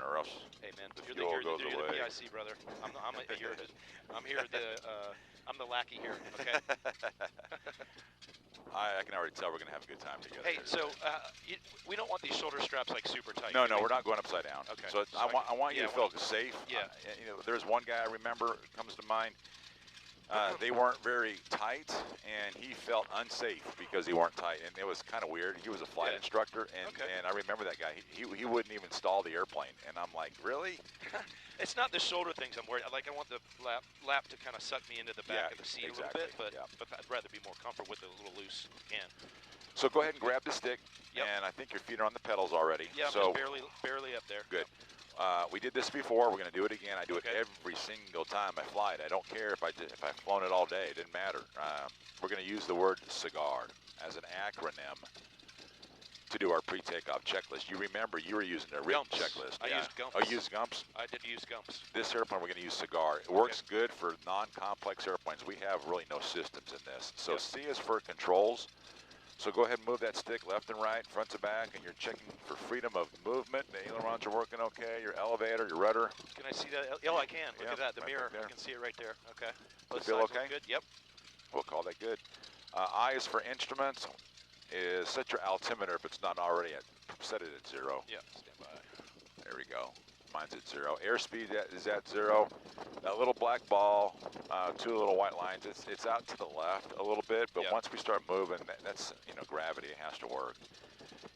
or else Hey man, the you're fuel goes the away. PIC brother. I'm here. I'm the lackey here. Okay. I can already tell we're going to have a good time together. Hey, so we don't want these shoulder straps like super tight. No, we're not going upside down. Okay. So I want you to feel safe. Yeah. You know, there's one guy I remember comes to mind. They weren't very tight, and he felt unsafe because they weren't tight, and it was kind of weird. He was a flight instructor, and I remember that guy. He wouldn't even stall the airplane, and I'm like, really? It's not the shoulder things I'm worried. Like I want the lap to kind of suck me into the back of the seat a little bit, but I'd rather be more comfortable with it a little loose if you can. So go ahead and grab the stick, and I think your feet are on the pedals already. Yeah, so I'm just barely up there. Good. We did this before. We're going to do it again. I do it every single time I fly it. I don't care if I've flown it all day. It didn't matter. We're going to use the word cigar as an acronym to do our pre-takeoff checklist. You remember you were using a written checklist. I used GUMPS. Oh, you used GUMPS? I did use GUMPS. This airplane we're going to use cigar. It works good for non-complex airplanes. We have really no systems in this. So C is for controls. So go ahead and move that stick left and right, front to back, and you're checking for freedom of movement. The ailerons are working okay, your elevator, your rudder. Can I see that? Oh, I can. Look at that, the mirror. I can see it right there. Okay. Does it feel okay? Good. Yep. We'll call that good. I is for instruments. Is set your altimeter if it's not already at, set it at 0. Yeah, stand by. There we go. Mine's at 0. Airspeed is at 0. That little black ball, 2 little white lines, it's out to the left a little bit, but once we start moving, that's, gravity has to work.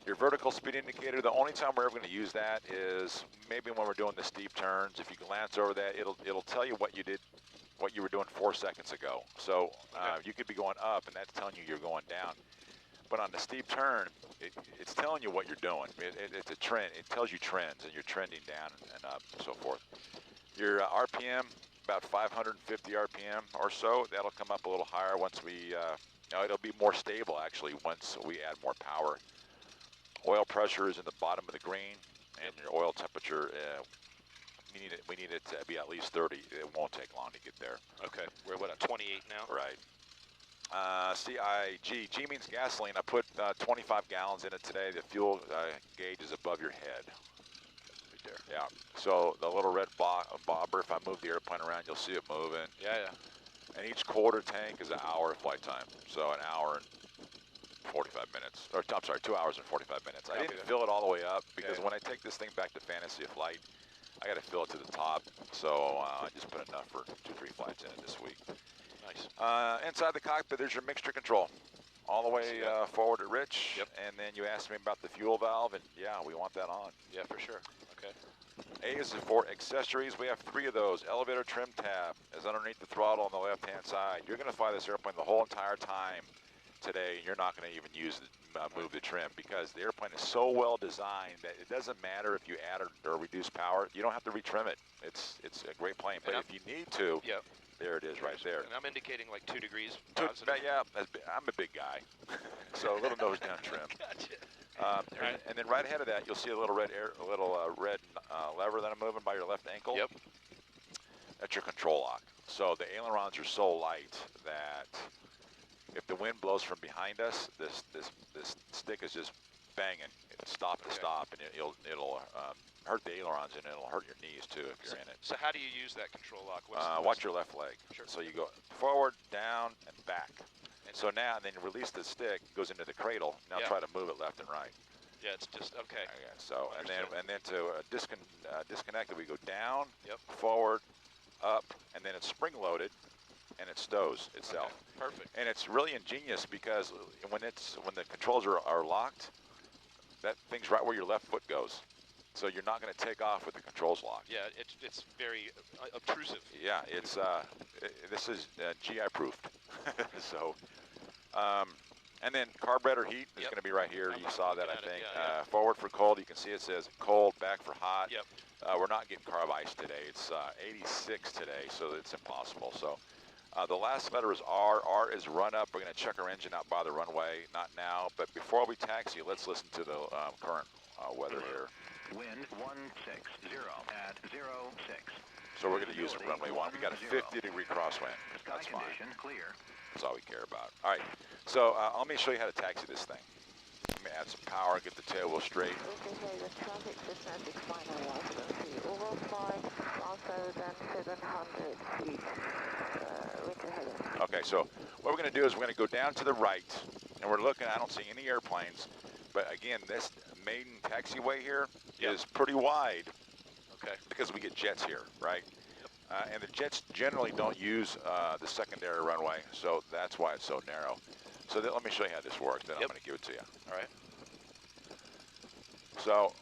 Your vertical speed indicator, the only time we're ever going to use that is maybe when we're doing the steep turns. If you glance over that, it'll tell you what you were doing 4 seconds ago. So you could be going up, and that's telling you you're going down. But on the steep turn, it's telling you what you're doing. It's a trend. It tells you trends, and you're trending down and up and so forth. Your RPM, about 550 RPM or so. That'll come up a little higher once we, it'll be more stable, actually, once we add more power. Oil pressure is in the bottom of the green, and your oil temperature, we need it to be at least 30. It won't take long to get there. Okay. We're at 28 now? Right. CIG. G means gasoline. I put 25 gallons in it today. The fuel gauge is above your head. Right there. Yeah. So the little red bobber, if I move the airplane around, you'll see it moving. Yeah. And each quarter tank is an hour of flight time. So an hour and 45 minutes. Or I'm sorry, 2 hours and 45 minutes. I didn't fill it all the way up because when I take this thing back to Fantasy Flight, I got to fill it to the top. So I just put enough for 2-3 flights in it this week. Nice. Inside the cockpit, there's your mixture control. All the way forward at Rich. Yep. And then you asked me about the fuel valve, and yeah, we want that on. Yeah, for sure. Okay. A is for accessories. We have 3 of those. Elevator trim tab is underneath the throttle on the left-hand side. You're going to fly this airplane the whole entire time today, and you're not going to even move the trim because the airplane is so well designed that it doesn't matter if you add or reduce power. You don't have to retrim it. It's a great plane. But if you need to, there it is right there. And I'm indicating like 2 degrees. Yeah, I'm a big guy. So a little nose down trim. Gotcha. And then right ahead of that, you'll see a little red lever that I'm moving by your left ankle. Yep. That's your control lock. So the ailerons are so light that if the wind blows from behind us, this stick is just banging, stop to stop, and it'll hurt the ailerons and it'll hurt your knees too if you're in it. So how do you use that control lock? Watch your left leg. Sure. So you go forward, down, and back. And so now, then you release the stick, goes into the cradle. Now try to move it left and right. Yeah, it's just okay. So and then to disconnect it, we go down, forward, up, and then it's spring loaded. And it stows itself. Okay, perfect. And it's really ingenious because when the controls are locked, that thing's right where your left foot goes. So you're not going to take off with the controls locked. Yeah, it's very obtrusive. Yeah, this is GI proofed. So, and then carburetor heat is going to be right here. You saw that, I think. Forward for cold, you can see it says cold. Back for hot. Yep. We're not getting carb ice today. It's 86 today, so it's impossible. So. The last letter is R. R is run up. We're going to check our engine out by the runway. Not now, but before we taxi, let's listen to the current weather here. Wind 160 at 06. So we're going to use a runway 1. We got a 50-degree crosswind. That's fine. Clear. That's all we care about. All right. So let me show you how to taxi this thing. Let me add some power, get the tail wheel straight. Okay, the traffic system is final. feet. Winter heading. Okay, so what we're going to do is we're going to go down to the right, and we're looking. I don't see any airplanes, but again, this maiden taxiway here is pretty wide. Okay. Because we get jets here, right? And the jets generally don't use the secondary runway, so that's why it's so narrow. So let me show you how this works, then I'm going to give it to you. All right. So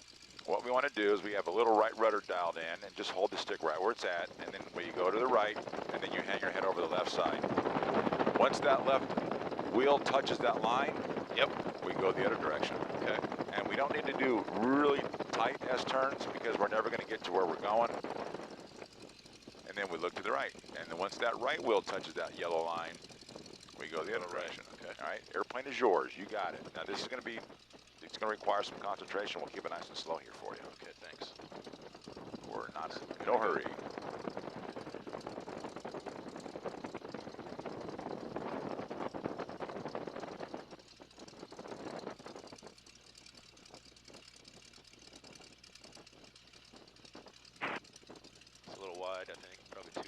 what we want to do is we have a little right rudder dialed in, and just hold the stick right where it's at, and then when you go to the right, and then you hang your head over the left side. Once that left wheel touches that line, we go the other direction. Okay. And we don't need to do really tight S-turns because we're never going to get to where we're going. And then we look to the right. And then once that right wheel touches that yellow line, we go the other direction. Okay. All right, airplane is yours. You got it. Now this is going to be, it's going to require some concentration. We'll keep it nice and slow here for you. Okay, thanks. We're not in no hurry.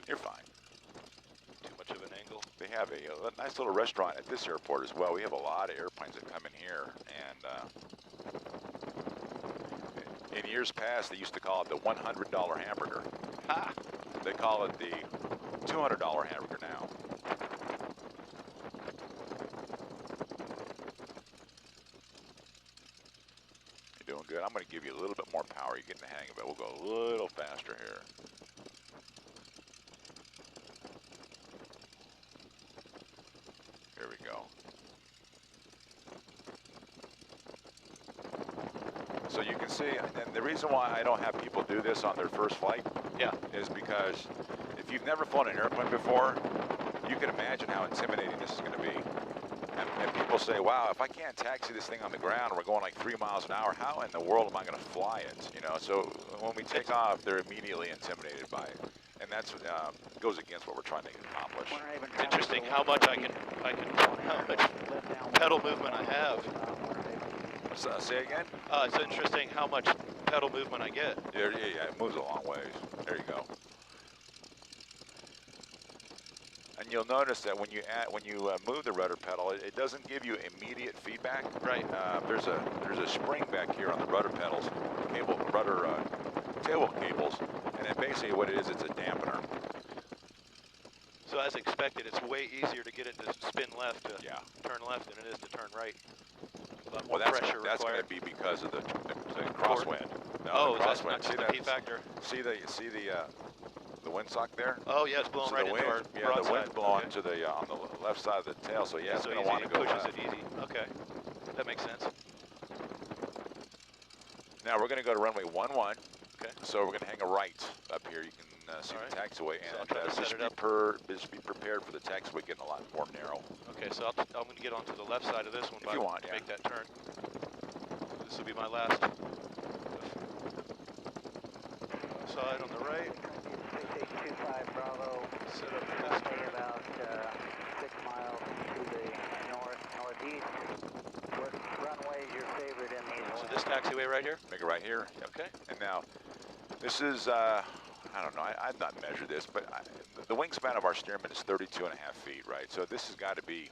You're fine. Too much of an angle. They have a nice little restaurant at this airport as well. We have a lot of airplanes that come in here, and in years past they used to call it the $100 hamburger. Ha! They call it the $200 hamburger now. You're doing good. I'm going to give you a little bit more power. You're getting the hang of it. We'll go a little faster here. Here we go. So you can see, and the reason why I don't have people do this on their first flight is because if you've never flown an airplane before, you can imagine how intimidating this is going to be. And people say, wow, if I can't taxi this thing on the ground, we're going like 3 miles an hour, how in the world am I going to fly it? You know, so when we take off, they're immediately intimidated by it. And that's goes against what we're trying to accomplish. It's interesting how much how much pedal movement I have. So, say again? It's interesting how much pedal movement I get. Yeah, it moves a long ways. There you go. And you'll notice that when you move the rudder pedal, it doesn't give you immediate feedback. Right. There's a spring back here on the rudder pedals, rudder tail cables, and then basically what it is, it's a dampener. So as expected, it's way easier to get it to spin left to turn left than it is to turn right. Well, that's going to be because of the crosswind. No, that's not just the P factor. See the windsock there? Oh yeah, it's blowing right into our broadside. The wind's blowing to the on the left side of the tail, so yeah, it's going to want to go pushes left. it easy. Okay, that makes sense. Now we're going to go to runway 11. Okay. So we're going to hang a right up here. You can see the taxiway, and just be prepared for the taxiway getting a lot more narrow. Okay, so I'm going to get onto the left side of this one if you want, make that turn. This will be my last side on the right. 6825 Bravo. Set up this turn. About 6 miles to the northeast. What runway is your favorite in these? So this taxiway right here? Make it right here. Okay. And now, this is, I don't know, I've not measured this, but the wingspan of our Stearman is 32.5 feet, right? So this has got to be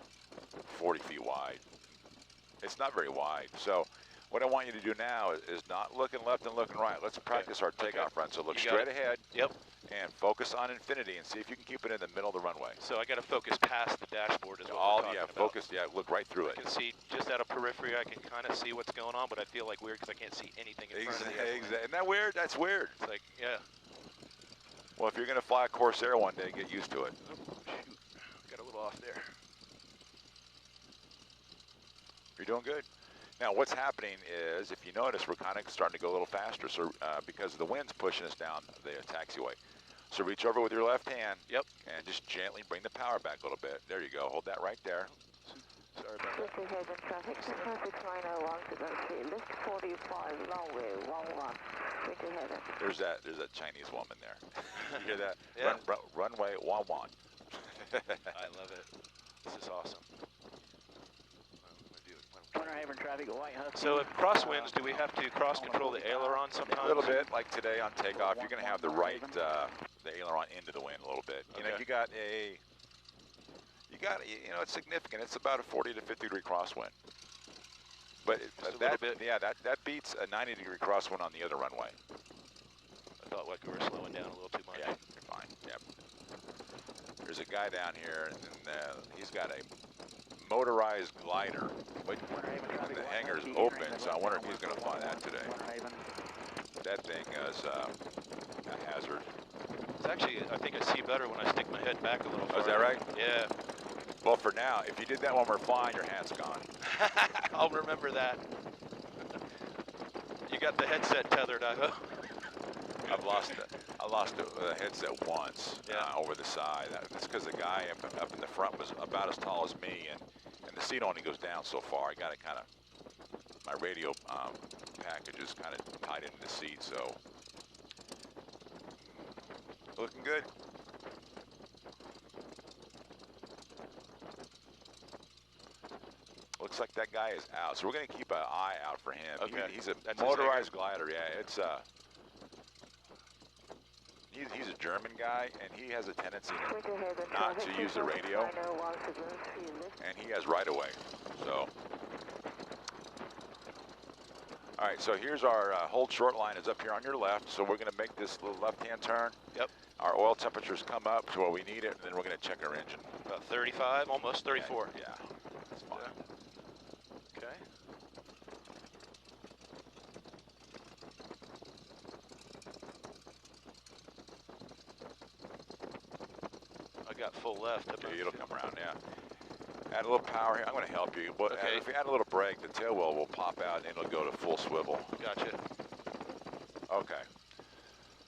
40 feet wide. It's not very wide. So what I want you to do now is not looking left and looking right. Let's practice our takeoff run. So look straight ahead. Yep. And focus on infinity and see if you can keep it in the middle of the runway. So I got to focus past the dashboard is what we're talking about. Focus, look right through it. I can see just out of periphery, I can kind of see what's going on, but I feel like weird because I can't see anything in front of the airplane. Isn't that weird? That's weird. It's like, yeah. Well, if you're going to fly a Corsair one day, get used to it. Oh, shoot. Got a little off there. You're doing good. Now, what's happening is, if you notice, we're kind of starting to go a little faster, so because the wind's pushing us down the taxiway. So reach over with your left hand. Yep. And just gently bring the power back a little bit. There you go. Hold that right there. Sorry about that. This is Haven traffic, 60901 to go to lift 45, runway 11, Winter Haven. There's that Chinese woman there. You hear that? Yeah. Runway 11. I love it. This is awesome. What am I Winter Haven traffic, White Husky. So if crosswinds, do we have to cross control the aileron sometimes? A little bit, like today on takeoff, you're going to have the right, the aileron into the wind a little bit. You know, you got, you know, it's significant. It's about a 40 to 50 degree crosswind. But that beats a 90-degree crosswind on the other runway. I felt like we were slowing down a little too much. Yeah, you're fine. Yep. There's a guy down here, and he's got a motorized glider, but the hangar's open, so I wonder if he's going to fly that today. That thing is a hazard. It's actually, I think I see better when I stick my head back a little farther. Oh, is that right? Yeah. Well, for now, if you did that when we're flying, your hat's gone. I'll remember that. You got the headset tethered, I hope. I lost the headset once over the side. That's because the guy up in the front was about as tall as me, and the seat only goes down so far. I got it kind of, my radio package is kind of tied into the seat, so looking good. Looks like that guy is out, so we're going to keep an eye out for him. Okay. He's a motorized glider, yeah. It's he's a German guy, and he has a tendency not to use the radio, and he has right away. So, all right. So here's our hold short line is up here on your left. So we're going to make this little left-hand turn. Yep. Our oil temperatures come up to where we need it, and then we're going to check our engine. About 35, almost 34. Yeah. That's fine. Okay. I got full left. Okay, it'll come around, yeah. Add a little power here. I'm going to help you. But if you add a little brake, the tail wheel will pop out and it'll go to full swivel. Gotcha. Okay.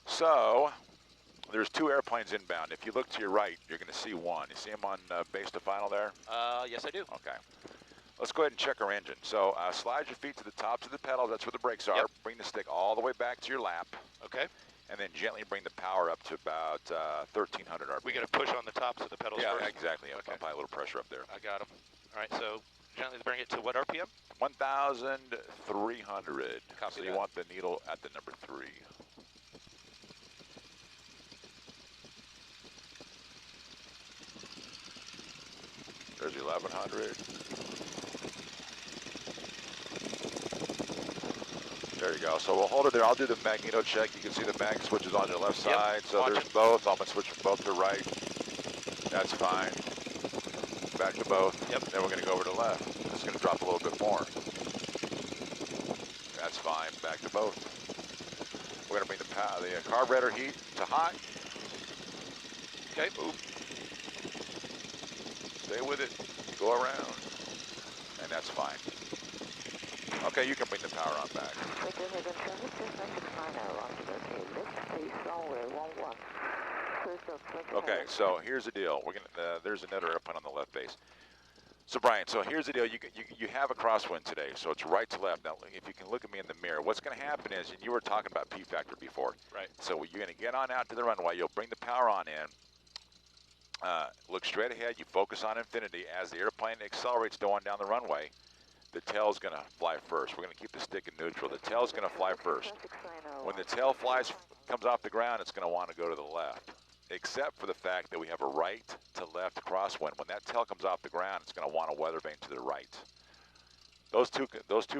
So there's two airplanes inbound. If you look to your right, you're going to see one. You see him on base to final there? Yes, I do. Okay. Let's go ahead and check our engine. So slide your feet to the tops of the pedals. That's where the brakes are. Yep. Bring the stick all the way back to your lap. Okay. And then gently bring the power up to about 1,300 RPM. We got to push on the tops of the pedals first? Yeah, exactly. Okay. Apply a little pressure up there. I got them. All right, so gently bring it to what RPM? 1,300. Copy so that. You want the needle at the number 3. There's 1,100. There you go. So we'll hold it there. I'll do the magneto check. You can see the mag switches on your left side. So there's both. I'm going to switch from both to right. That's fine. Back to both. Yep. Then we're going to go over to left. It's going to drop a little bit more. That's fine. Back to both. We're going to bring the carburetor heat to hot. Okay, move. Stay with it. Go around. And that's fine. Okay, you can bring the power on back. Okay, so here's the deal. We're gonna. There's another airplane on the left base. So Brian, so here's the deal. You have a crosswind today, so it's right to left. Now, if you can look at me in the mirror, what's going to happen is, and you were talking about P factor before. Right. So you're going to get on out to the runway. You'll bring the power on in. Look straight ahead. You focus on infinity. As the airplane accelerates going down the runway, the tail's going to fly first. We're going to keep the stick in neutral. The tail's going to fly first. When the tail comes off the ground, it's going to want to go to the left, except for the fact that we have a right to left crosswind. When that tail comes off the ground, it's going to want a weather vane to the right. Those two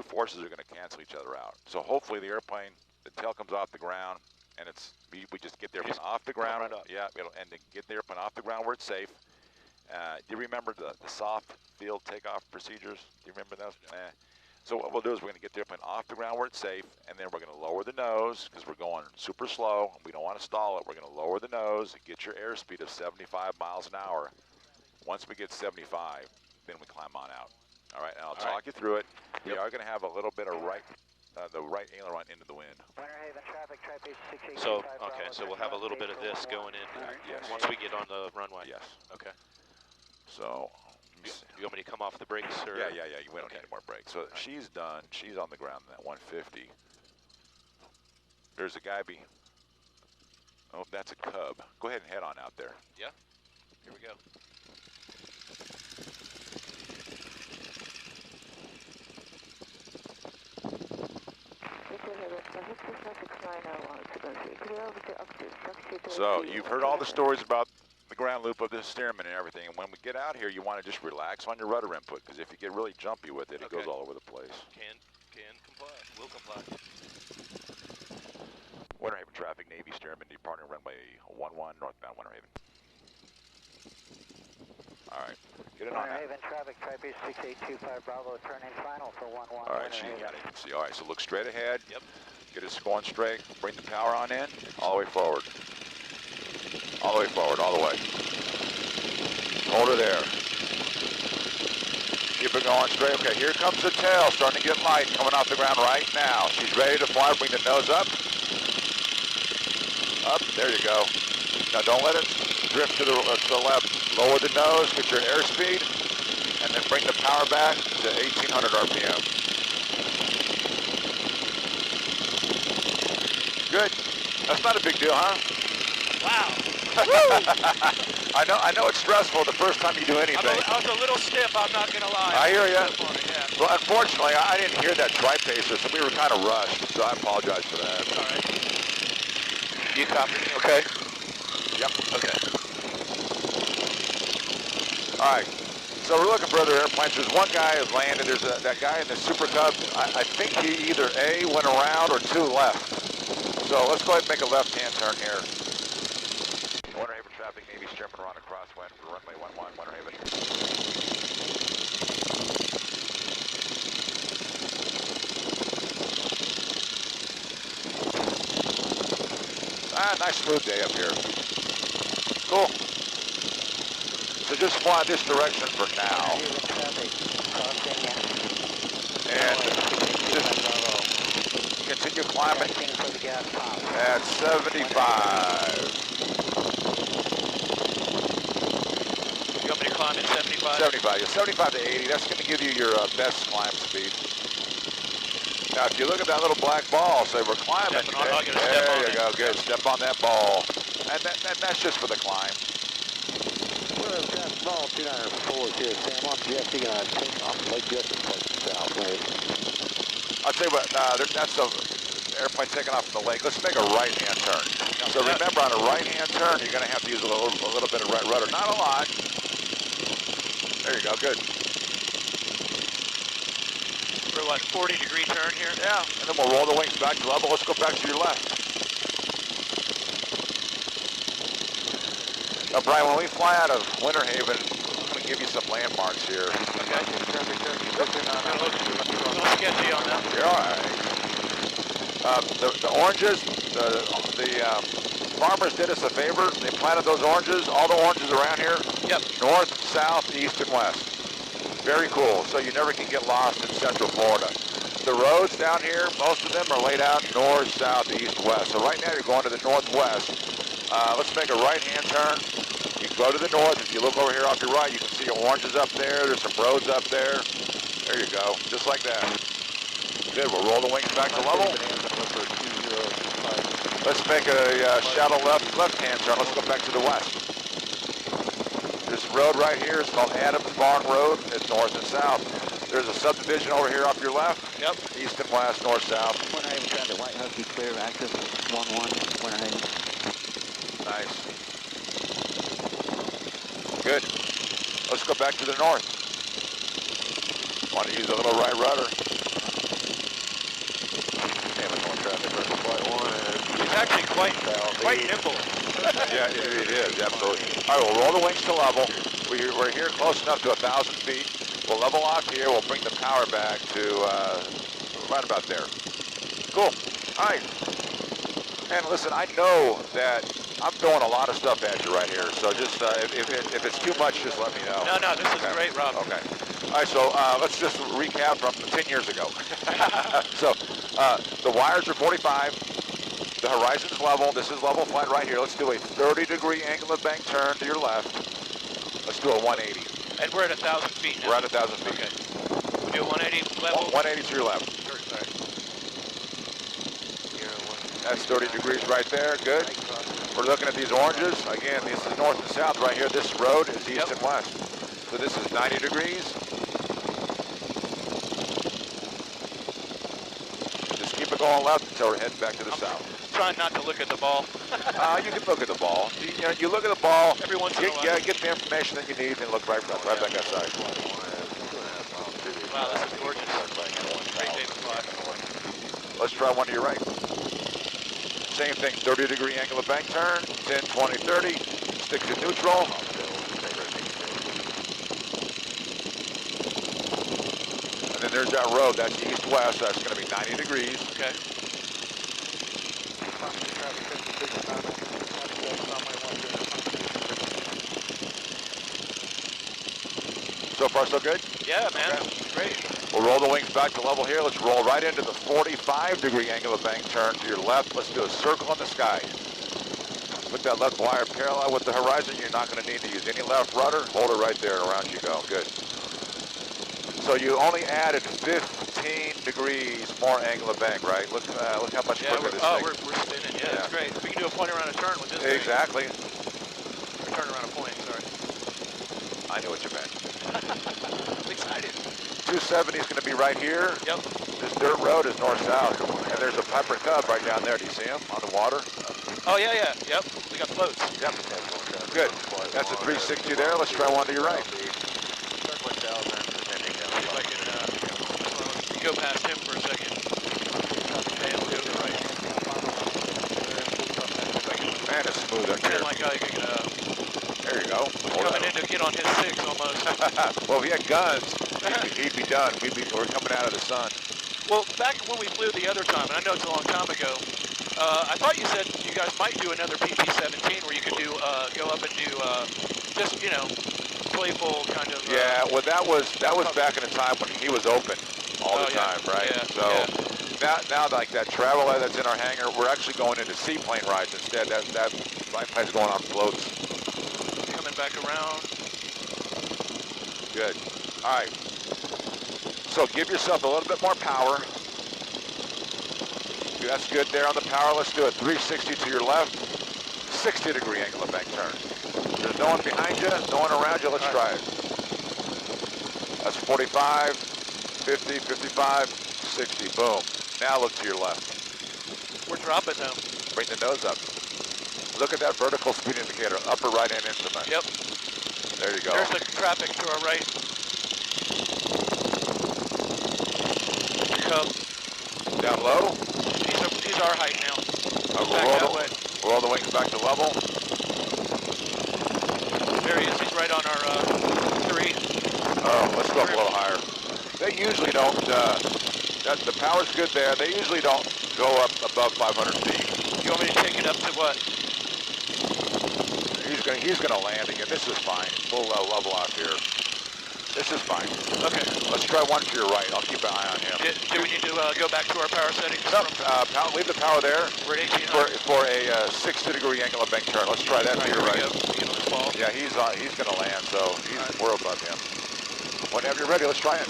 forces are going to cancel each other out. So hopefully the airplane, the tail comes off the ground, and we just get the airplane off the ground. Right up. Yeah, and to get the airplane off the ground where it's safe. Do you remember the soft field takeoff procedures? Do you remember those? So what we'll do is we're going to get the airplane off the ground where it's safe, and then we're going to lower the nose because we're going super slow. We don't want to stall it. We're going to lower the nose and get your airspeed of 75 miles an hour. Once we get 75, then we climb on out. All right, and I'll talk you through it. We are going to have a little bit of the right aileron into the wind. So, okay, so we'll have a little bit of this going in yes. once we get on the runway. Yes. Okay. So, you want me to come off the brakes? Or? Yeah. We don't need any more brakes. So she's done. She's on the ground in that 150. There's a guy oh, that's a Cub. Go ahead and head on out there. Yeah. Here we go. So you've heard all the stories about the ground loop of the Stearman and everything. And when we get out here, you want to just relax on your rudder input, because if you get really jumpy with it, it goes all over the place. Can comply. Will comply. Winter Haven traffic, Navy Stearman, departing runway 11 northbound Winter Haven. All right, get it on Winter Haven traffic, Type 6825 Bravo, turning final for 11. All right, so you got it. See, all right, so look straight ahead. Yep. Get it going straight. Bring the power on in. All the way forward. All the way forward. All the way. Hold her there. Keep it going straight. Okay, here comes the tail. Starting to get light. Coming off the ground right now. She's ready to fly. Bring the nose up. Up. There you go. Now don't let it drift to the left. Lower the nose. Get your airspeed. And then bring the power back to 1800 RPM. Good. That's not a big deal, huh? Wow. I know it's stressful the first time you do anything. I was a little stiff, I'm not going to lie. I hear you. Yeah. Well, unfortunately, I didn't hear that tri-pacer, so we were kind of rushed, so I apologize for that. All right. You copy me? Okay. Yep. Okay. All right. So we're looking for other airplanes. There's one guy who's landed. There's that guy in the Super Cub. I think he either A, went around, or 2 left. So let's go ahead and make a left-hand turn here. Winter Haven traffic, Navy Stearman, we're on a crosswind for runway 11, Winter Haven. Nice smooth day up here. Cool. So just fly this direction for now. And just continue climbing at 75. You want me to climb at 75? 75, yeah, 75 to 80. That's going to give you your best climb speed. Now, if you look at that little black ball, say we're climbing. There you go, good. Step on that ball. And that's just for the climb. Well, that ball 294 here, Sam. I'm Jeff. You're going to take off Lake Justin south, maybe. I'll tell you what, that's the airplane taking off from the lake. Let's make a right-hand turn. So remember, on a right-hand turn, you're going to have to use a little bit of right rudder. Not a lot. There you go, good. We're what, 40-degree turn here? Yeah, and then we'll roll the wings back to level. Let's go back to your left. Now, Bryan, when we fly out of Winter Haven, I'm going to give you some landmarks here. Okay. A little sketchy on that. You're all right. The oranges, the farmers did us a favor. They planted those oranges, all the oranges around here. Yep. North, south, east, and west. Very cool. So you never can get lost in Central Florida. The roads down here, most of them are laid out north, south, east, west. So right now you're going to the northwest. Let's make a right-hand turn. You can go to the north. If you look over here off your right, you can see oranges up there. There's some roads up there. There you go, just like that. Good, we'll roll the wings back to level. Let's make a shallow left-hand turn. Let's go back to the west. This road right here is called Adams Barn Road. It's north and south. There's a subdivision over here off your left. Yep. East and west, north, south. Winter Haven traffic, White Husky clear, active 11, Winter Haven. Nice. Good. Let's go back to the north. Want to use a little right rudder. It's actually quite nimble. Yeah, it is, absolutely. All right, we'll roll the wings to level. We're here close enough to 1,000 feet. We'll level off here. We'll bring the power back to right about there. Cool. All right. And listen, I know that I'm throwing a lot of stuff at you right here, so just if it's too much, just let me know. No, this is great, Rob. Okay. All right, so let's just recap from 10 years ago. So the wires are 45. The horizon's level. This is level flight right here. Let's do a 30-degree angle of bank turn to your left. Let's do a 180. And we're at 1,000 feet now. We're at 1,000 feet. Okay. We do a 180 level? 180 to your left. Sorry. That's 30 degrees right there. Good. We're looking at these oranges. Again, this is north and south right here. This road is east and west. So this is 90 degrees. Just keep it going left until we're heading back to the south. Trying not to look at the ball. You can look at the ball. You look at the ball. Every once in a while. Yeah, get the information that you need and look right back outside. Wow, this is gorgeous. Great day to fly. Let's try one to your right. Same thing, 30-degree angle of bank turn, 10, 20, 30. Stick to neutral. And then there's that road. That's east-west. That's going to be 90 degrees. Okay. So far, so good? Yeah, man. Okay. Great. We'll roll the wings back to level here. Let's roll right into the 45-degree angle of bank turn to your left. Let's do a circle in the sky. Put that left wire parallel with the horizon. You're not going to need to use any left rudder. Hold it right there and around you go. Good. So you only added 15 degrees more angle of bank, right? Look how much quicker this thing. We're spinning. Yeah, that's great. We can do a point around a turn with this Exactly. thing. Turn around a point, sorry. I knew what you meant. I'm excited. 270 is going to be right here. Yep. This dirt road is north-south. And there's a Piper Cub right down there. Do you see him on the water? Oh, yeah, yeah. Yep. We got floats. Yep. Good. That's a 360 there. Let's try one to your right. Go past him for a second. And we'll go to the right. Man, it's smooth up here. Like I can, there you go. Coming in to get on his 6 almost. Well, if he had guns, he'd be done. We're coming out of the sun. Well, back when we flew the other time, and I know it's a long time ago, I thought you said you guys might do another PT-17 where you could do, go up and do, just, you know, playful kind of. Yeah, well, that was back in the time when he was open all the time, right? Yeah, so now like that travel that's in our hangar, we're actually going into seaplane rides instead. That plane's going on floats. Coming back around. Good. All right. So give yourself a little bit more power. That's good there on the power. Let's do a 360 to your left. 60-degree angle of bank turn. There's no one behind you, no one around you. Let's try it. That's 45, 50, 55, 60. Boom. Now look to your left. We're dropping now. Bring the nose up. Look at that vertical speed indicator, upper right-hand instrument. Yep. There you go. There's the traffic to our right. Cub. Down low. He's our height now. Roll the wings back to level. There he is. He's right on our 3. Oh, let's go up a little higher. They usually don't. The power's good there. They usually don't go up above 500 feet. You want me to take it up to what? He's gonna land again. This is fine. We'll level out here. This is fine. Okay. Let's try one to your right. I'll keep an eye on him. Do we need to go back to our power settings? No, leave the power there. We're at 1800. For a 60-degree angle of bank turn. Let's try that to your right. Yeah, he's gonna land, so we're above him. Whenever you're ready, let's try it.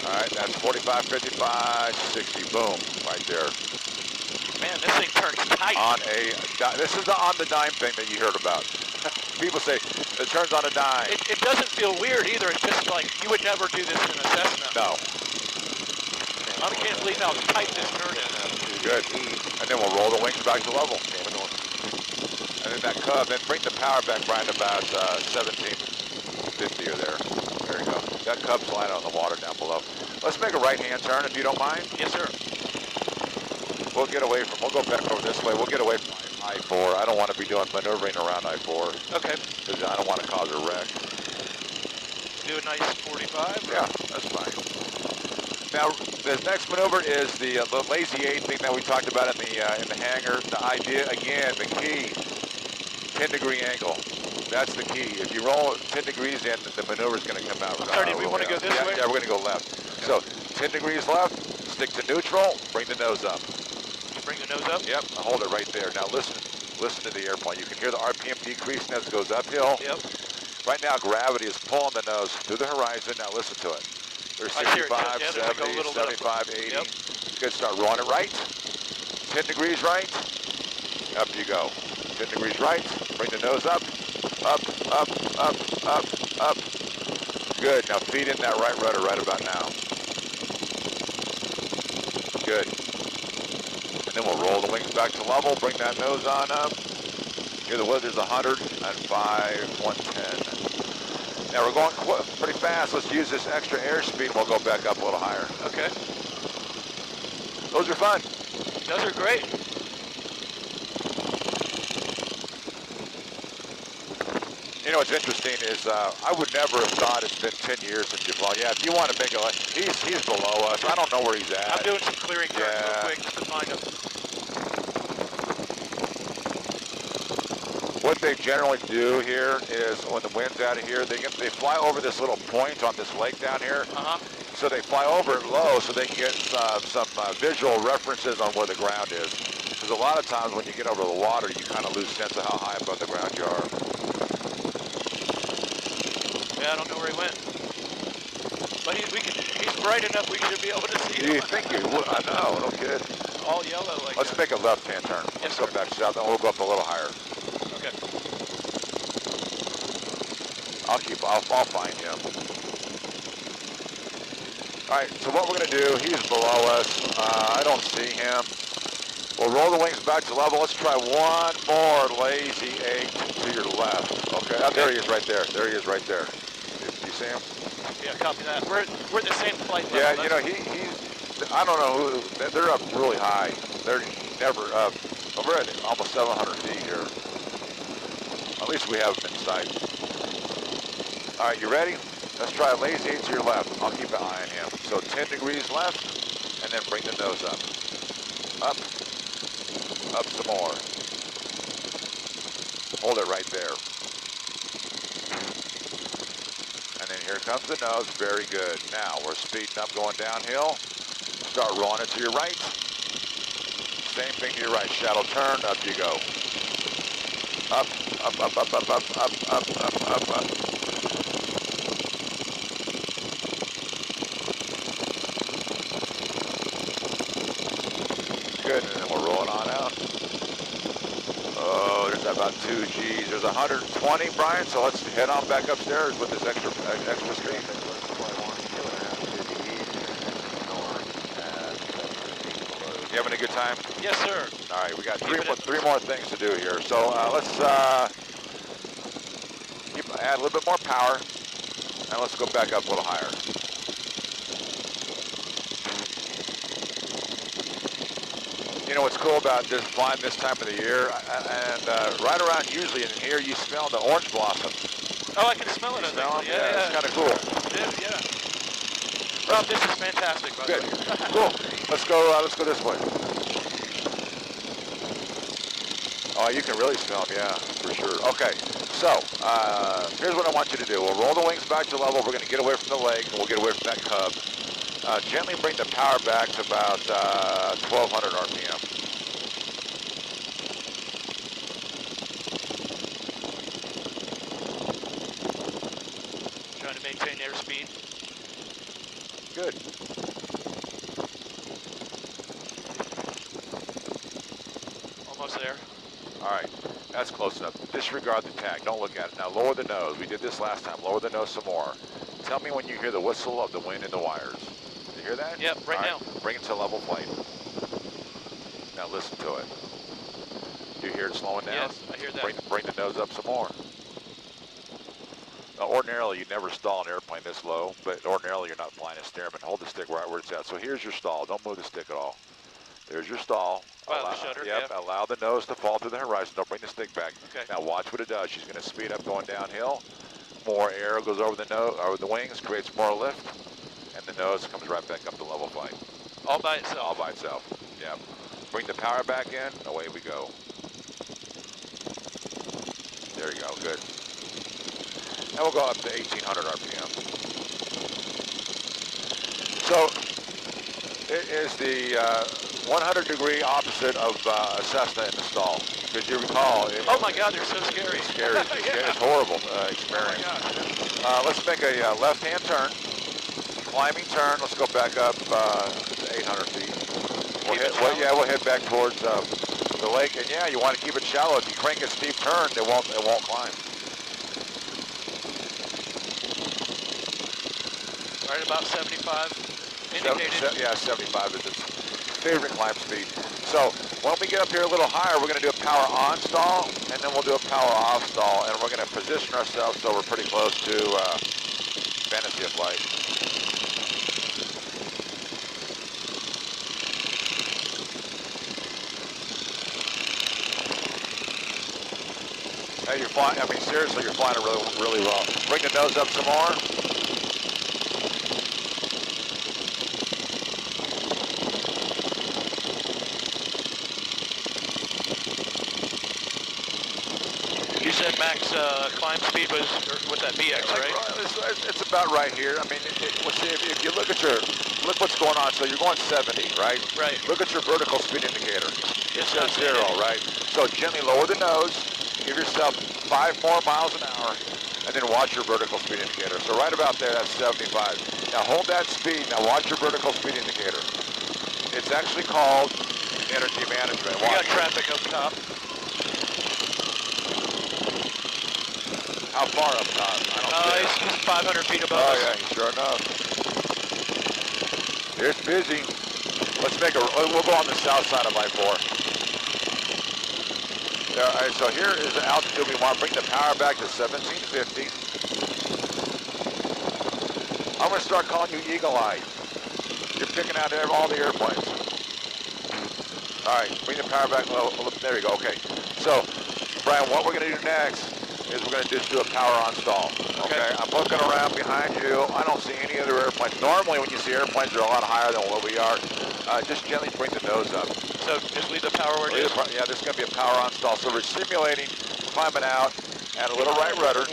All right, that's 45, 55, 60. Boom, right there. Man, this thing turns tight. This is the on the dime thing that you heard about. People say it turns on a dime. It doesn't feel weird either. It's just like you would never do this in a Cessna. No. I can't believe how tight this turn is. Good. And then we'll roll the wings back to level. And then that Cub, then bring the power back, Bryan, about 1750 or there. There you go. That Cub's lying on the water down below. Let's make a right-hand turn if you don't mind. Yes, sir. We'll go back over this way. We'll get away from I-4. I don't want to be doing maneuvering around I-4. Okay. Because I don't want to cause a wreck. Do a nice 45? Yeah, that's fine. Now, the next maneuver is the lazy 8 thing that we talked about in the hangar. The idea, again, the key, 10-degree angle. That's the key. If you roll 10 degrees in, the maneuver is going to come out. Sorry, do we want to go this way? Yeah, we're going to go left. Okay. So, 10 degrees left, stick to neutral, bring the nose up. Bring the nose up? Yep, hold it right there. Now listen to the airplane. You can hear the RPM decreasing as it goes uphill. Yep. Right now, gravity is pulling the nose through the horizon. Now listen to it. There's 65, 70, 75, 80. Yep. Good, start rolling it right. 10 degrees right. Up you go. 10 degrees right. Bring the nose up. Up, up, up, up, up. Good. Now feed in that right rudder right about now. Good. And then we'll roll the wings back to level, bring that nose on up. Here the weather's 105, 110. Now we're going pretty fast. Let's use this extra airspeed and we'll go back up a little higher. Okay. Those are fun. Those are great. You know what's interesting is I would never have thought it's been 10 years since you've flown. Yeah, if you want to make it like, he's below us. I don't know where he's at. I'm doing some clearing turns real quick just to find him. What they generally do here is when the wind's out of here, they fly over this little point on this lake down here. So they fly over it low so they can get some visual references on where the ground is. Because a lot of times when you get over the water, you kind of lose sense of how high above the ground you are. Yeah, I don't know where he went. But he's bright enough we should be able to see him. You think you would? I know, no kidding. All yellow like Let's that. make a left-hand turn. Yes, Let's go back south and we'll go up a little higher. Okay. I'll find him. All right, so what we're gonna do, he's below us. I don't see him. We'll roll the wings back to level. Let's try one more lazy 8 to your left. Okay, oh, there he is right there. There he is right there. You see him? Yeah, copy that. We're at the same flight level. Yeah, you know, he's, I don't know who, they're up really high. They're never up. We're at almost 700 feet here. At least we have them in sight. All right, you ready? Let's try a lazy 8 to your left. I'll keep an eye on him. So 10 degrees left, and then bring the nose up. Up. Up some more. Hold it right there. And then here comes the nose. Very good. Now we're speeding up, going downhill. Start rolling it to your right. Same thing to your right. Shadow turn. Up you go. Up, up, up, up, up, up, up, up, up, up, up. Good, and then we're rolling on out. Oh, there's about 2 Gs. There's 120, Brian, so let's head on back upstairs with this extra speed. You having a good time? Yes, sir. All right, we got three more things to do here. So let's add a little bit more power, and let's go back up a little higher. You know what's cool about this flying this time of the year, and right around usually in here you smell the orange blossoms. Oh, I can smell it. Smell them? Yeah, It's kind of cool. Yeah. Rob, this is fantastic, by the Good. way. Cool. Let's go this way. Oh, you can really smell them, yeah, for sure. Okay, so here's what I want you to do. We'll roll the wings back to level. We're going to get away from the lake, and we'll get away from that cub. Gently bring the power back to about 1,200 RPM. Trying to maintain airspeed. Good. Almost there. All right, that's close enough. Disregard the tag. Don't look at it. Now lower the nose. We did this last time. Lower the nose some more. Tell me when you hear the whistle of the wind in the wires. Do you hear that? Yep, right now. Bring it to level flight. Now listen to it. Do you hear it slowing down? Yes, I hear that. Bring the nose up some more. Now, ordinarily, you never stall an airplane this low, but ordinarily you're not flying a Stearman. Hold the stick right where it's at. So here's your stall. Don't move the stick at all. There's your stall. Wow, the shutter, yep, yeah. Allow the nose to fall to the horizon. Don't bring the stick back. Okay. Now watch what it does. She's going to speed up going downhill. More air goes over the nose, over the wings, creates more lift, and the nose comes right back up to level flight. All by itself. All by itself. Yep. Bring the power back in. Away we go. There you go. Good. And we'll go up to 1,800 RPM. So it is the 100-degree opposite of Cessna in the stall. Because you recall... Oh my God, they're so scary. It's scary. It's horrible experience. Oh my God. Let's make a left-hand turn. Climbing turn. Let's go back up to 800 feet. We'll head back towards the lake. And yeah, you want to keep it shallow. If you crank a steep turn, it won't climb. Right about 75 indicated. Yeah, 75 is its favorite climb speed. So when we get up here a little higher, we're going to do a power on stall, and then we'll do a power off stall, and we're going to position ourselves so we're pretty close to fantasy of flight. Hey, you're flying, I mean, seriously, you're flying it really, really well. Bring the nose up some more. You said max climb speed was that VX, right? It's about right here. I mean, let's see, if you look what's going on. So you're going 70, right? Right. Look at your vertical speed indicator. It says 0, right? So gently lower the nose, give yourself 5 more miles an hour, and then watch your vertical speed indicator. So right about there, that's 75. Now hold that speed. Now watch your vertical speed indicator. It's actually called energy management. We got traffic up top. How far up top? I don't see He's 500 feet above Oh us. yeah, sure enough. It's busy. We'll go on the south side of I-4. All right, so here is the altitude we want. Bring the power back to 1750. I'm going to start calling you Eagle Eye. You're picking out all the airplanes. All right, bring the power back. There you go. Okay. So, Brian, what we're going to do next is we're going to just do a power on stall. Okay. I'm looking around behind you. I don't see any other airplanes. Normally, when you see airplanes, they're a lot higher than what we are. Just gently bring the nose up. So just leave the power where it is? Yeah, this is going to be a power on stall. So we're simulating climbing out at a little right rudder.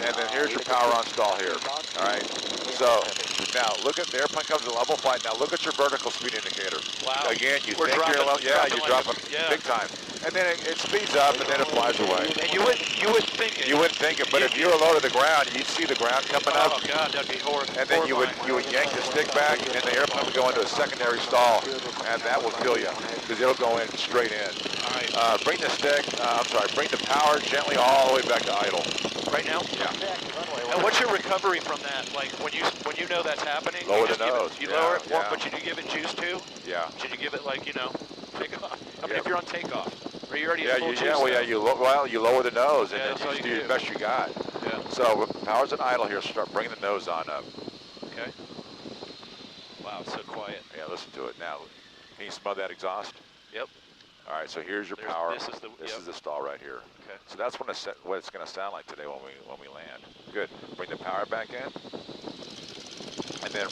And then here's your power on stall here. All right. So now look at the airplane comes to level flight. Now look at your vertical speed indicator. Wow. Again, you We're think dropping, you're level. Yeah, you're dropping yeah. big time. And then it speeds up and then it flies away. And you wouldn't think it. You wouldn't think it, but if you were low to the ground, you'd see the ground coming up. Oh God, that'd be horrible. And then you would yank the stick back, and the airplane would go into a secondary stall, and that will kill you because it'll go in straight in. All right. Bring the stick. Bring the power gently all the way back to idle. Right now? Yeah. And what's your recovery from that? Like when you know that's happening? Lower you the nose. You lower it, yeah. but should you give it juice too? Yeah. Should you give it like take off? I mean, Yeah. if you're on takeoff, are you already Yeah, full juice? you lower the nose, and Yeah, then that's all you you do the best you got. Yeah. So power's at idle here. Start bringing the nose on up. Okay. Wow, it's so quiet. Yeah, listen to it now. Can you smell that exhaust? Yep. All right, so here's your power. This is the stall right here. Okay. So that's what it's going to sound like today when we land. Good. Bring the power back in, and then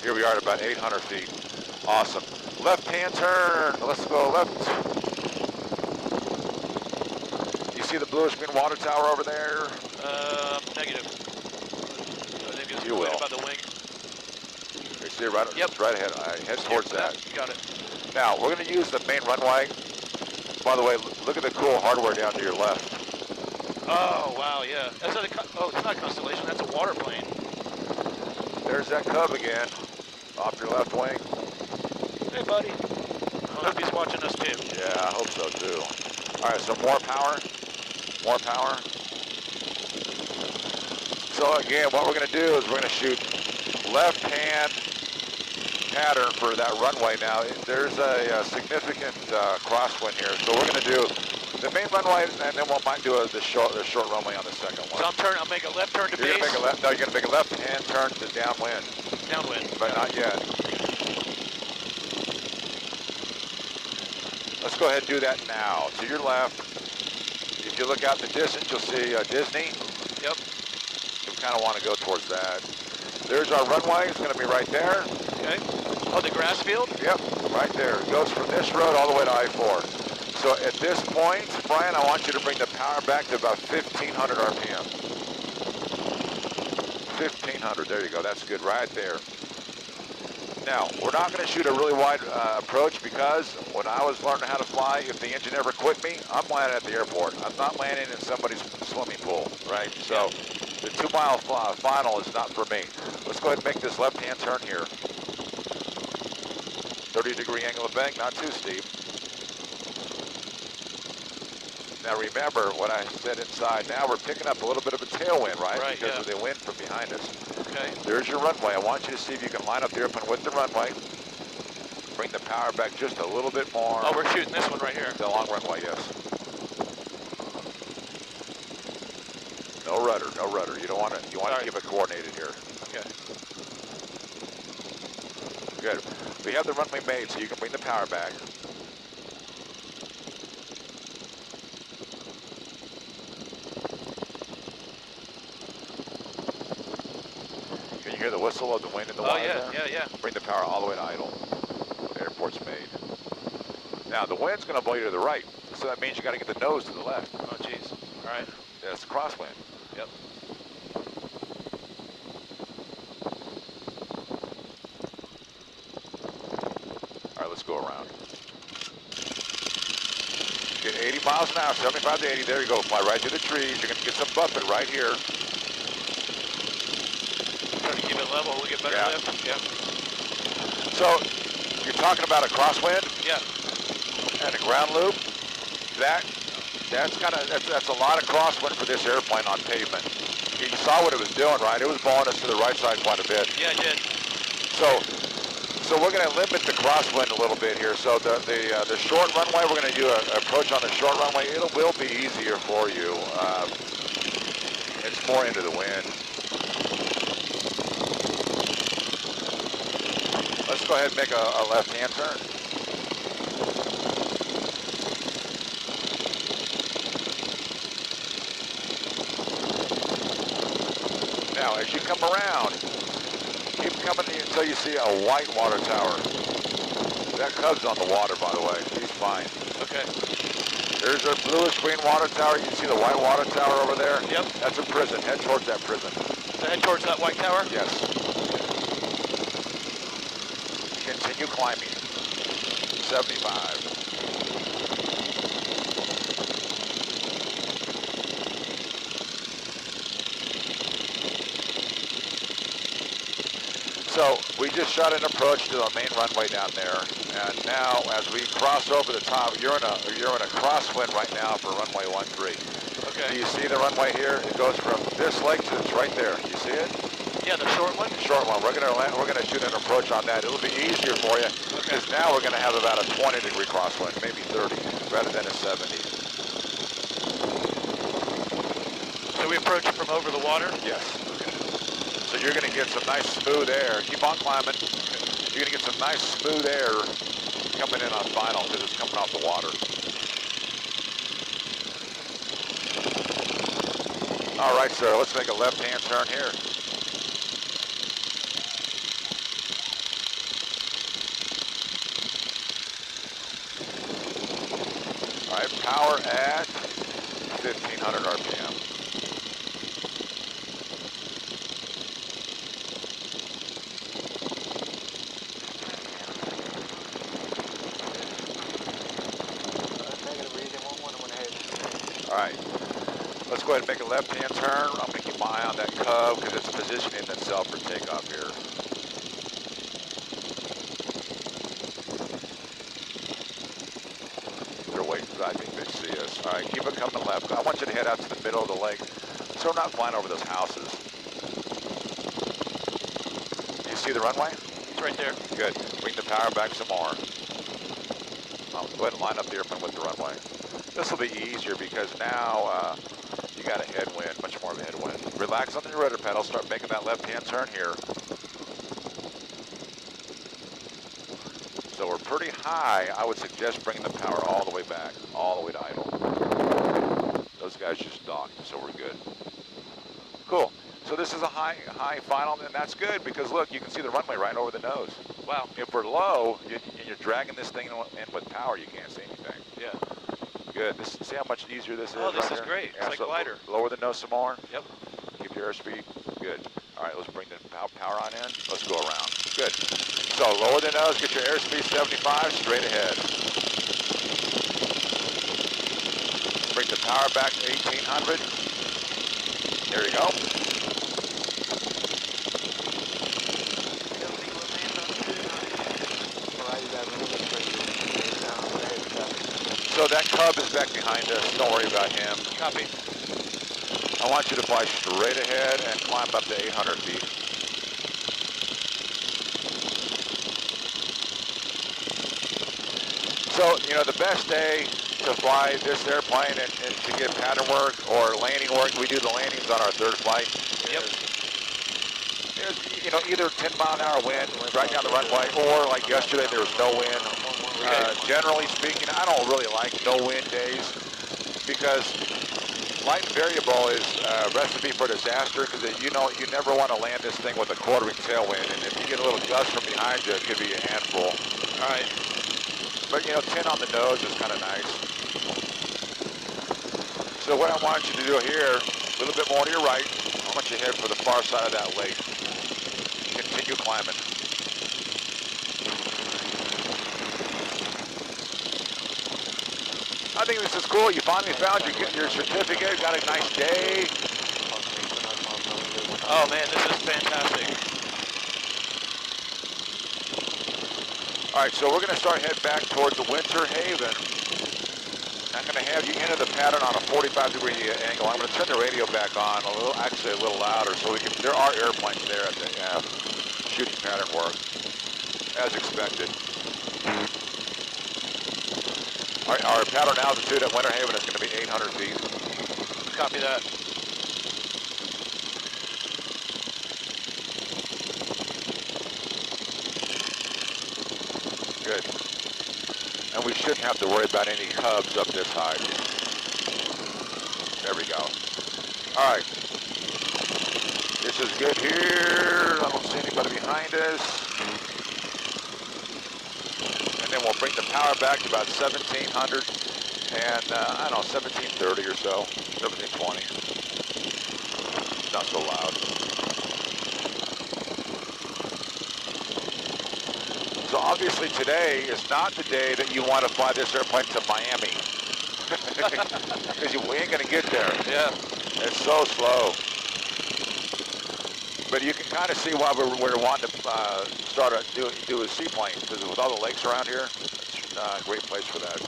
here we are at about 800 feet. Awesome. Left-hand turn. Let's go left. You see the bluish green water tower over there? Negative. I think it's You will. right by the wing. You see it right, Yep. right ahead. All right, head towards that. Got it. Now, we're going to use the main runway. By the way, look at the cool hardware down to your left. Oh, wow, yeah. It's not a Constellation, that's a water plane. There's that Cub again, off your left wing. Hey, buddy. I hope he's watching us too. Yeah, I hope so too. All right, so more power, more power. So again, what we're going to do is we're going to shoot left-hand pattern for that runway. Now, there's a significant crosswind here, so we're going to do the main runway, and then we might do the short runway on the second one. So I'm making a left turn to base. You're going to make a left-hand turn to downwind. Downwind. But not yet. Let's go ahead and do that now. To your left, if you look out in the distance, you'll see Disney. Yep. We kind of want to go towards that. There's our runway. It's going to be right there. Okay. Oh, the grass field? Yep, right there. It goes from this road all the way to I-4. So at this point, Brian, I want you to bring the power back to about 1,500 RPM. 1,500, there you go. That's good right there. Now, we're not going to shoot a really wide approach because when I was learning how to fly, if the engine ever quit me, I'm landing at the airport. I'm not landing in somebody's swimming pool, right? So the 2-mile final is not for me. Let's go ahead and make this left-hand turn here. 30-degree angle of bank, not too steep. Now remember what I said inside. Now we're picking up a little bit of a tailwind, right? Right, because yeah. of the wind from behind us. Okay. There's your runway. I want you to see if you can line up the airplane with the runway. Bring the power back just a little bit more. Oh, we're shooting this one right here. The long runway, yes. No rudder, no rudder. You don't want to. You want to keep it coordinated here. Okay. Good. We have the runway made, so you can bring the power back. Can you hear the whistle of the wind in the water there? Yeah. Bring the power all the way to idle. The airport's made. Now the wind's going to blow you to the right, so that means you got to get the nose to the left. Oh, jeez. All right. That's the crosswind. Yep. All right, let's go around. Get 80 miles an hour, 75 to 80. There you go. Fly right through the trees. You're going to get some buffet right here. Try to keep it level. We'll get better lift. Yeah. So you're talking about a crosswind? Yeah. And a ground loop. That's a lot of crosswind for this airplane on pavement. You saw what it was doing, right? It was blowing us to the right side quite a bit. Yeah, it did. So we're going to limit the crosswind a little bit here. So the short runway, we're going to do an approach on the short runway. It will be easier for you. It's more into the wind. Let's go ahead and make a left-hand turn. Now, as you come around, keep coming until you see a white water tower. That Cub's on the water, by the way. He's fine. Okay. There's a bluish-green water tower. You can see the white water tower over there? Yep. That's a prison. Head towards that prison. So head towards that white tower? Yes. Continue climbing. 75. So we just shot an approach to the main runway down there, and now as we cross over the top, you're in a crosswind right now for runway 13. Okay. Do you see the runway here? It goes from this lake to it's right there. You see it? Yeah, the short one. The short one. We're gonna shoot an approach on that. It'll be easier for you because now we're gonna have about a 20-degree crosswind, maybe 30, rather than a 70. So we approach it from over the water? Yes. So you're going to get some nice smooth air. Keep on climbing. You're going to get some nice smooth air coming in on final because it's coming off the water. All right, sir. Let's make a left-hand turn here. All right, power at 1,500 RPM. All right, let's go ahead and make a left-hand turn. I'm going to keep my eye on that Cub because it's positioning itself for takeoff here. They're waiting, I think they see us. All right, keep it coming left. I want you to head out to the middle of the lake so we're not flying over those houses. Do you see the runway? It's right there. Good. Bring the power back some more. Go ahead and line up the airplane with the runway. This will be easier because now you got a headwind, much more of a headwind. Relax on the rudder pedal, start making that left-hand turn here. So we're pretty high. I would suggest bringing the power all the way back, all the way to idle. Those guys just docked, so we're good. Cool. So this is a high final, and that's good because look, you can see the runway right over the nose. Wow. If we're low, and you're dragging this thing in with power, you can't see anything. Yeah. Good. See how much easier this is? Oh, this right is here? great. Yeah, It's like so glider. Lower the nose some more. Yep. Keep your airspeed. Good. All right, let's bring the power on in. Let's go around. Good. So lower the nose, get your airspeed 75, straight ahead. Bring the power back to 1800. There you go. So that Cub Cub is back behind us. Don't worry about him. Copy. I want you to fly straight ahead and climb up to 800 feet. So, you know, the best day to fly this airplane and to get pattern work or landing work, we do the landings on our third flight. Yep. Is, you know, either 10-mile-an-hour wind right down the runway, or like yesterday there was no wind. Generally speaking, I don't really like no wind days because light and variable is a recipe for disaster because you know you never want to land this thing with a quartering tailwind, and if you get a little gust from behind you, it could be a handful. All right. But you know, 10 on the nose is kind of nice. So what I want you to do here, a little bit more to your right, I want you to head for the far side of that lake. Continue climbing. I think this is cool. You finally found your certificate, got a nice day. Oh man, this is fantastic. All right, so we're going to start heading back towards the Winter Haven. I'm going to have you enter the pattern on a 45-degree angle. I'm going to turn the radio back on actually a little louder, so we can. There are airplanes there at the shooting pattern work, as expected. Our pattern altitude at Winter Haven is going to be 800 feet. Copy that. Good. And we shouldn't have to worry about any hubs up this high. There we go. All right. This is good here. I don't see anybody behind us. And then we'll bring the power back to about 1700 and I don't know, 1730 or so, 1720. Not so loud. So obviously today is not the day that you want to fly this airplane to Miami. Because we ain't going to get there. Yeah. It's so slow. But you can kind of see why we're wanting to start do a seaplane, because with all the lakes around here, it's a great place for that.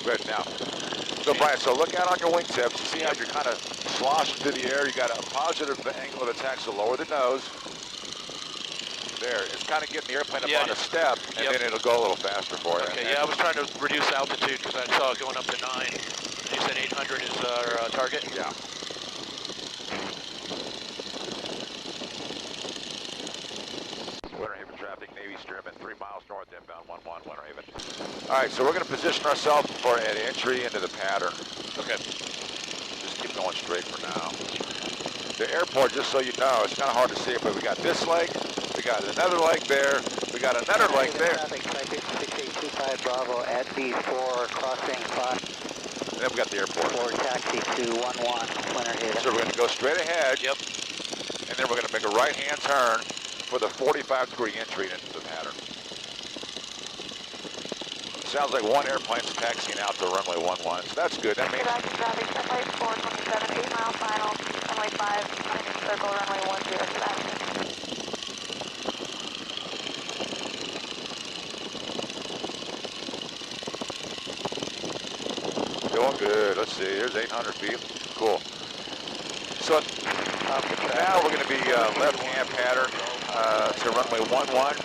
Good, now. So Brian, so look out on your wingtips. See how you're kind of sloshing through the air. You got a positive angle of attack, so lower the nose. There, it's kind of getting the airplane up on a step, and then it'll go a little faster for you. Okay, yeah, I was trying to reduce altitude because I saw it going up to 9. You said 800 is our target? Yeah. Winter Haven traffic, Navy Stearman, 3 miles north, inbound 11, Winter Haven. All right, so we're going to position ourselves for an entry into the pattern. Okay. Just keep going straight for now. The airport, just so you know, it's kind of hard to see it, but we got this lake, we got another lake there, we got another lake there. Traffic, 6825 Bravo at B4, crossing 5. And then we got the airport. For taxi to 11, Winter Haven. So we're going to go straight ahead. Yep. And then we're going to make a right-hand turn for the 45-degree entry into the pattern. Sounds like one airplane's taxiing out to runway 11, so that's good. That means traffic, runway 427, 8 mile final, runway 5, circle runway 10, Sebastian. going good. Let's see, there's 800 feet. Cool. So now we're going to be left-hand pattern to runway 11.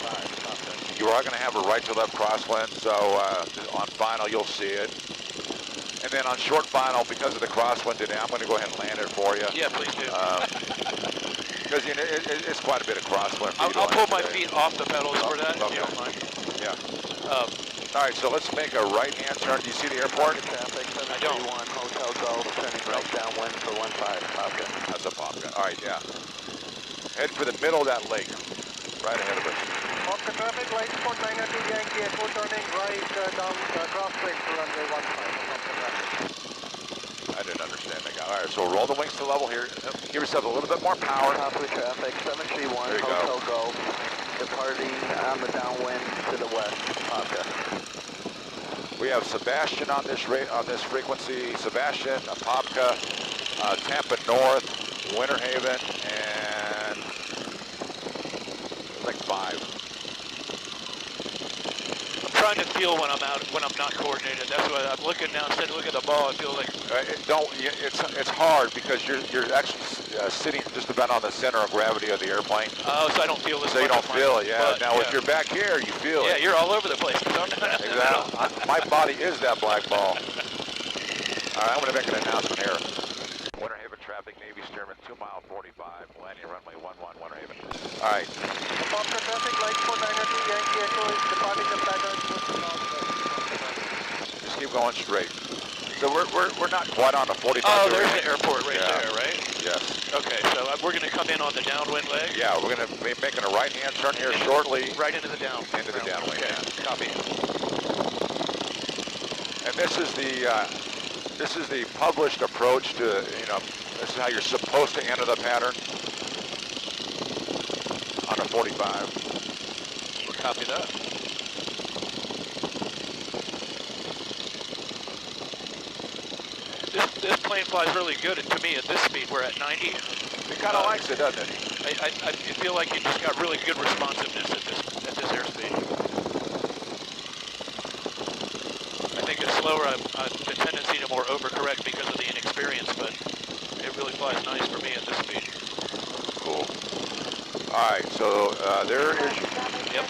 You are going to have a right to left crosswind, so on final you'll see it. And then on short final, because of the crosswind today, I'm going to go ahead and land it for you. Yeah, please do. Because you know, it's quite a bit of crosswind. I'll pull my feet off the pedals for that, if you don't mind. Yeah. All right, so let's make a right-hand turn. Do you see the airport? Traffic, I don't. 731, Hotel Golf, turning right downwind for 15, Popka. That's a Popka. All right, yeah. Head for the middle of that lake, right ahead of us. Popka traffic, light spot 902 Yankee Echo, turning right down crosswind for runway 15. I didn't understand that guy. All right, so roll the wings to level here. Give yourself a little bit more power. Popka traffic, 731, There you Hotel go. Golf, departing on the downwind to the west, Popka. We have Sebastian on this frequency. Sebastian, Popka, Tampa North, Winter Haven, and like 5. trying to feel when I'm out, when I'm not coordinated. That's what I'm looking now. Instead of looking at the ball, I feel like it's hard because you're actually sitting just about on the center of gravity of the airplane. oh, so I don't feel this. So you don't feel it, yeah. But, Now if you're back here, you feel it. Yeah, you're all over the place. Exactly. My body is that black ball. All right, I'm going to make an announcement here. Winter Haven traffic, Navy Stearman, 2 mile 45, landing runway 11, Winter Haven. All right. Foxtrot traffic, light 492, Yankee Echo is departing the pattern towards the northwest. Just keep going straight. So we're not quite on the 45. Oh, there's the airport right Yeah. there, right? Yes. Okay, so we're going to come in on the downwind leg? Yeah, we're going to be making a right-hand turn here shortly. Right into the down. Into the downwind. Okay, Yeah. copy. And this is the published approach to, this is how you're supposed to enter the pattern on a 45. We'll copy that. This plane flies really good, and to me at this speed, we're at 90. It kind of likes it, doesn't it? I feel like you just got really good responsiveness at this airspeed. I think it's slower. The tendency to more overcorrect because of the inexperience, but it really flies nice for me at this speed. Cool. All right, so there is. Yep.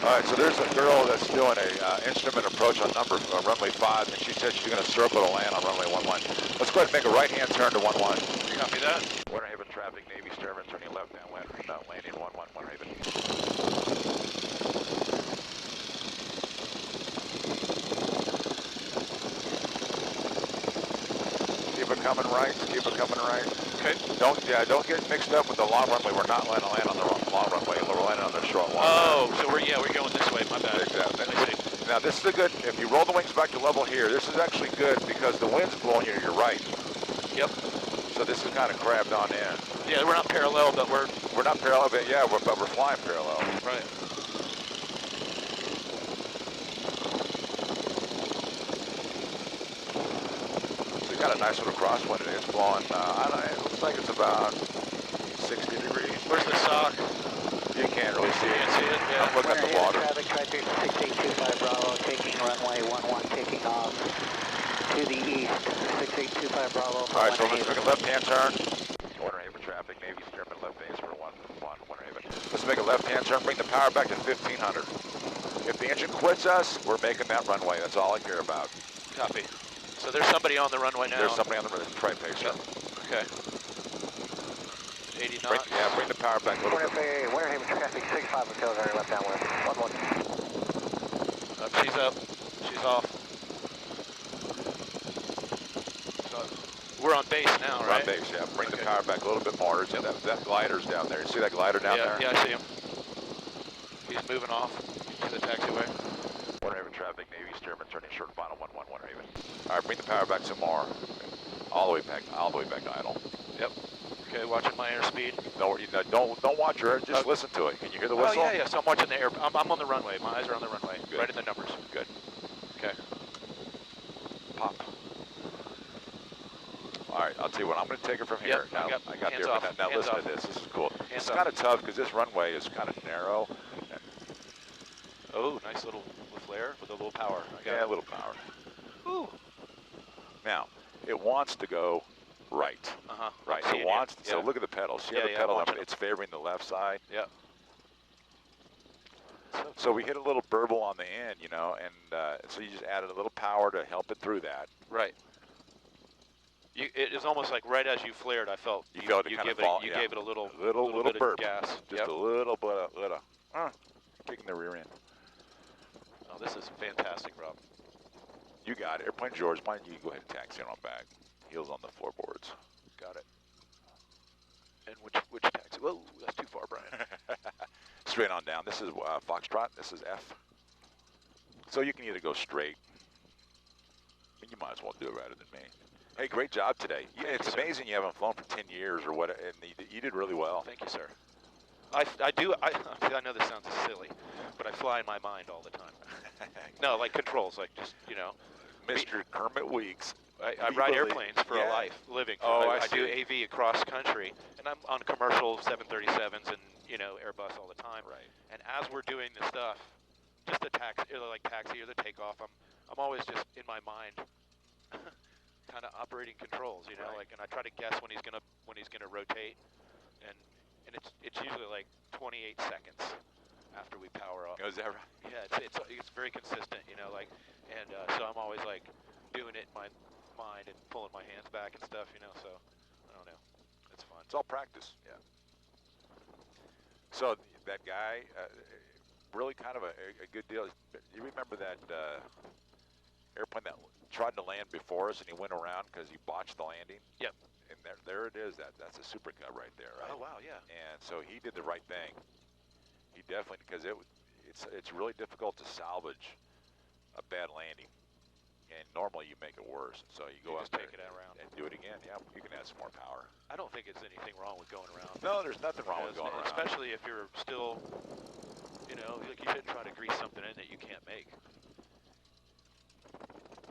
All right, so there's a girl that's doing a instrument approach on runway 5, and she said she's going to circle to land on runway 11. Let's go ahead and make a right-hand turn to 11. Copy that. Winter Haven traffic, Navy Stearman, turning left downwind, landing 11, Winter Haven. Keep it coming right, keep it coming right. Okay. Don't get mixed up with the long runway. We're not going to land on the long runway. We're landing on the short one. Oh, so we're going this way. My bad. Exactly. I see. Now this is a good. If you roll the wings back to level here, this is actually good because the wind's blowing you to your right. Yep. So this is kind of crabbed on in. Yeah, we're not parallel, but we're not parallel, but yeah, but we're flying parallel. right. So you got a nice little crosswind. It's blowing. I don't know. It looks like it's about 60 degrees. Where's the sock? You can't really see it. Can't see it. Yeah. Look at the water. Traffic, traffic 6825 Bravo, taking runway 11, taking off to the east. 6825 Bravo. All right, so let's make a left-hand turn. Winter Haven traffic, Navy Stearman, left base for 1, Winter Haven. Let's make a left-hand turn, bring the power back to 1500. If the engine quits us, we're making that runway. That's all I care about. Copy. So there's somebody on the runway now. There's somebody on the runway. Try pacer. Okay. 80 knots. Bring the power back a little bit. Winter Haven traffic 65 auxiliary left downwind. 11. She's up. She's off. So we're on base now, We're right? on base, yeah. Bring the power back a little bit more. Yep. That glider's down there. You see that glider down there? Yeah, I see him. He's moving off to the taxiway. Winter Haven traffic, Navy Stearman, turning short final 11, Winter Haven. All right, bring the power back some more. All the way back idle. Yep. Okay, watching my airspeed. Don't watch her. Just listen to it. Can you hear the whistle? Oh yeah. So I'm watching the air. I'm on the runway. My eyes are on the runway. Good. Right in the numbers. Good. Okay. Pop. All right, I'll tell you what. I'm going to take it from here. Yep, Now, I got hands there. off, Now hands listen off. to this. This is cool. Hands It's off. kind of tough because this runway is kind of narrow. Oh, nice little flare with a little power. Yeah, a little power. Ooh. Now, it wants to go right. Uh-huh. Right. See It it wants. here. So Yeah. look at the pedals. See Yeah, how the yeah, pedal I'm watching it's favoring the left side. Yeah. So we hit a little burble on the end, and so you just added a little power to help it through that. Right. It is almost like right as you flared, I felt You felt it you kind gave of fall, it you yeah. gave it a little little bit burp. of gas. Just Yep. a little bit of kicking the rear end. Oh, this is fantastic, Rob. You got it. Airplane George, mind you go ahead and taxi on back. Heels on the floorboards. Got it. And which taxi? Whoa, that's too far, Brian. Straight on down. This is Foxtrot. This is F. So you can either go straight. I mean, you might as well do it rather than me. Hey, great job today. It's amazing you haven't flown for 10 years or what, and you did really well. Thank you, sir. I know this sounds silly, but I fly in my mind all the time. No, like controls, like just, Mr. Kermit Weeks I ride airplanes for a living. I do AV across country, and I'm on commercial 737s and Airbus all the time. Right. And as we're doing the stuff, just the taxi or the takeoff, I'm always just in my mind, kind of operating controls, and I try to guess when he's gonna rotate, and it's usually like 28 seconds after we power up. Oh, is that right? Yeah, it's very consistent, so I'm always like doing it in my mind and pulling my hands back and stuff, so I don't know. It's fun. It's all practice. Yeah. So that guy, really kind of a good deal. You remember that airplane that tried to land before us and he went around because he botched the landing? Yep. And there it is. That's a Super Cub right there, right? Oh wow, yeah. And so he did the right thing. He definitely, because it's really difficult to salvage a bad landing. And normally you make it worse. So you go just out take there it around and do it again. Yeah, you can add some more power. I don't think it's anything wrong with going around. No, there's nothing wrong with going around. Especially if you're still, like you shouldn't try to grease something in that you can't make.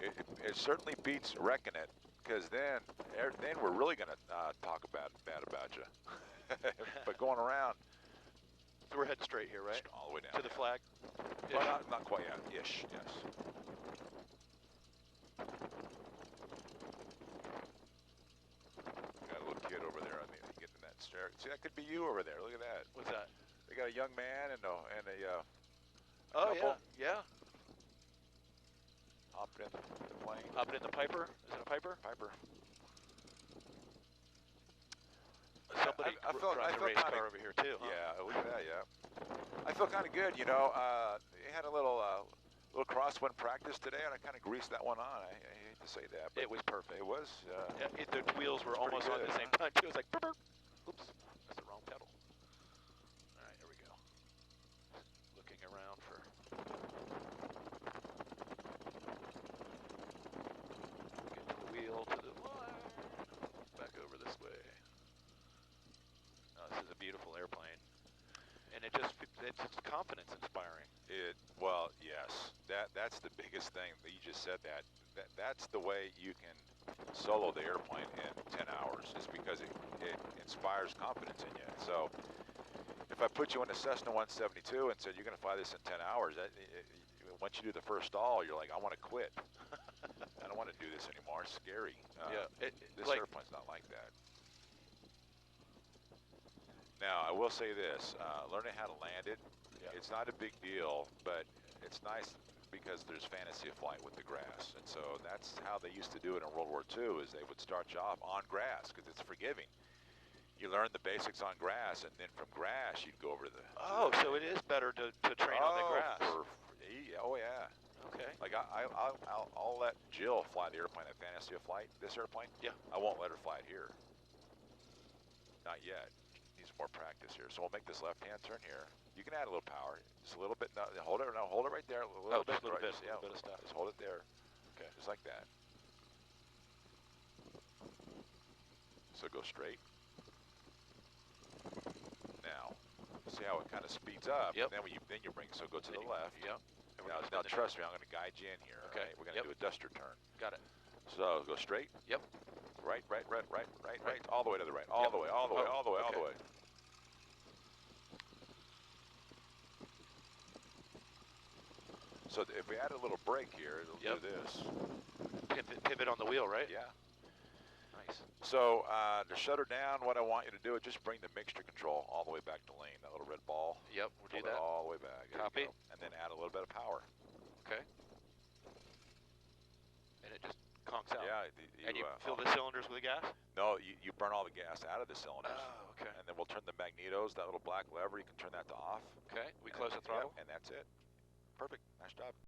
It certainly beats wrecking it, because then we're really going to talk bad about you. But going around. So we're heading straight here, right? All the way down. To the flag? Well, not quite yet. Ish, yes. Got a little kid over there on getting that stair. See, that could be you over there. Look at that. What's that? They got a young man and a oh couple. yeah. Hopping in the plane. Hopping in the Piper? Is it a Piper? Piper. Somebody I felt a race kinda, car over here too, huh? Yeah, look at that, yeah. I feel kind of good, They had a little crosswind practice today, and I kind of greased that one on. I hate to say that, but it was perfect. It was. The wheels were almost on the same punch. It was like, burp, burp. Oops, that's the wrong pedal. All right, here we go. Looking around for. Get to the wheel, to the line. Back over this way. Oh, this is a beautiful airplane. And it's confidence inspiring. Well, yes, that's the biggest thing. You just said that. That's the way you can solo the airplane in 10 hours, is because it inspires confidence in you. So if I put you in a Cessna 172 and said you're going to fly this in 10 hours, once you do the first stall, you're like, I want to quit. I don't want to do this anymore. It's scary. This airplane's not like that. Now, I will say this, learning how to land it, it's not a big deal, but it's nice because there's fantasy of flight with the grass. And so that's how they used to do it in World War II, is they would start you off on grass because it's forgiving. You learn the basics on grass, and then from grass, you'd go over to the... So it is better to train on the grass. Oh, yeah. Okay. Like, I'll let Jill fly the airplane at Fantasy of Flight, this airplane. Yeah. I won't let her fly it here. Not yet. More practice here, so we'll make this left-hand turn here. You can add a little power, just a little bit. No, hold it right there. A little bit, just a little bit, yeah, a little bit of stuff. Just hold it there. Okay, just like that. So go straight. Now, see how it kind of speeds up. Yep. And then you bring, so go to the left. Yep. Now trust me, I'm going to guide you in here. Okay. Right? We're going to do a duster turn. Got it. So go straight. Yep. Right. All the way to the right. All the way. All the way. So if we add a little brake here, it'll do this. Pivot on the wheel, right? Yeah. Nice. So to shut her down, what I want you to do is just bring the mixture control all the way back to lane, that little red ball. Yep, we'll do that. All the way back. There Copy. you go. And then add a little bit of power. Okay. And it just conks out. Yeah. And you fill the cylinders with the gas? No, you burn all the gas out of the cylinders. Oh, okay. And then we'll turn the magnetos, that little black lever, you can turn that to off. Okay. We close the throttle? Yeah, and that's it. Perfect. Nice job.